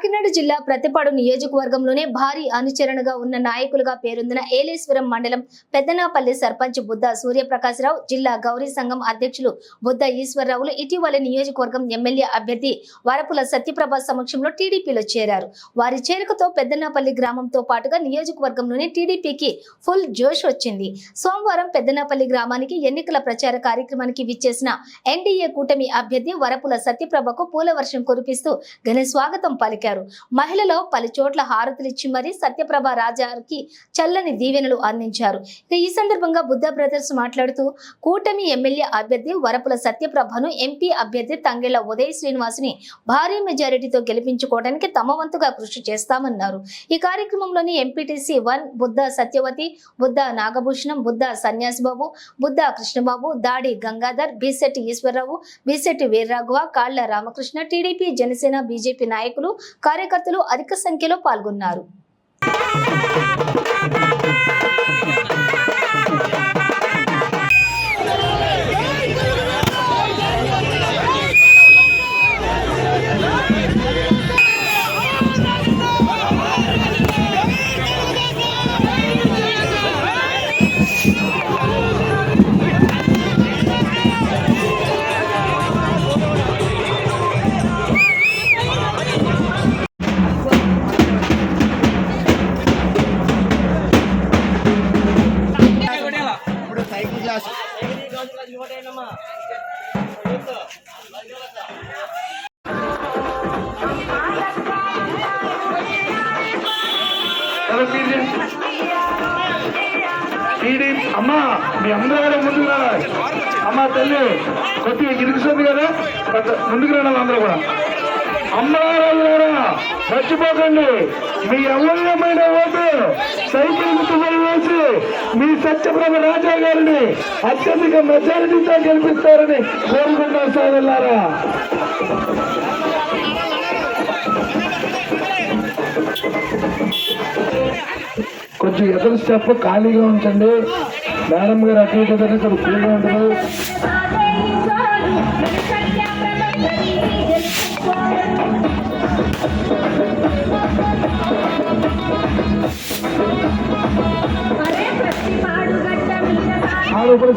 కాకినాడ జిల్లా ప్రతిపాడు నియోజకవర్గంలోనే భారీ అనుచరణగా ఉన్న నాయకులుగా పేరొందిన ఏలేశ్వరం మండలం పెద్దనాపల్లి సర్పంచ్ బుద్ధ సూర్యప్రకాశరావు, జిల్లా గౌరీ సంఘం అధ్యక్షులు బుద్ధ ఈశ్వరరావులు ఇటీవల నియోజకవర్గం ఎమ్మెల్యే అభ్యర్థి వరపుల సత్యప్రభ సమక్షంలో టీడీపీలో చేరారు. వారి చేరికతో పెద్దనాపల్లి గ్రామంతో పాటుగా నియోజకవర్గంలోని టీడీపీకి ఫుల్ జోష్ వచ్చింది. సోమవారం పెద్దనాపల్లి గ్రామానికి ఎన్నికల ప్రచార కార్యక్రమానికి విచ్చేసిన ఎన్డీఏ కూటమి అభ్యర్థి వరపుల సత్యప్రభకు పూల వర్షం కురిపిస్తూ ఘన స్వాగతం పలికారు. మహిళలు పలు చోట్ల హారతులిచ్చి మరీ సత్యప్రభ రాజాకి చల్లని దీవెనలు అందించారు. ఈ సందర్భంగా బుద్ధ బ్రదర్స్ మాట్లాడుతూ కూటమి ఎమ్మెల్యే అభ్యర్థి వరపుల సత్యప్రభను ఎంపీ అభ్యర్థి తంగెళ్ల ఉదయ్ శ్రీనివాసుని భారీ మెజారిటీతో గెలిపించుకోవడానికి తమ వంతుగా కృషి చేస్తామన్నారు. ఈ కార్యక్రమంలోని ఎంపీటీసీ 1 బుద్ధ సత్యవతి, బుద్ధ నాగభూషణం, బుద్ధ సన్యాసిబాబు, బుద్ధ కృష్ణబాబు, దాడి గంగాధర్, బీసెట్టి ఈశ్వరరావు, బీసెట్టి వీర్రాఘవ, కాళ్ల రామకృష్ణ, టీడీపీ, జనసేన, బీజేపీ నాయకులు, కార్యకర్తలు అధిక సంఖ్యలో పాల్గొన్నారు. అమ్మా మీ అందరూ ముందుకు రావాలి. అమ్మా తల్లి కొద్దిగా గిరిస్తుంది కదా, ముందుకు రావాలి అందరూ కూడా. అమ్మగారు మర్చిపోకండి, మీ అమూల్యమైన ఓటు సైకిల్ గుర్తుపై వేసి మీ సత్యప్రభ రాజా గారిని అత్యధిక మెజారిటీతో గెలిపిస్తారని కోరుకుంటున్నాం సోదరులారా. కొంచెం ఎదురు స్టెప్ ఖాళీగా ఉంచండి. మేడం గారు అటు ఇటు ఇక్కడ ఫ్రీగా ఉండదు. ఆడపడి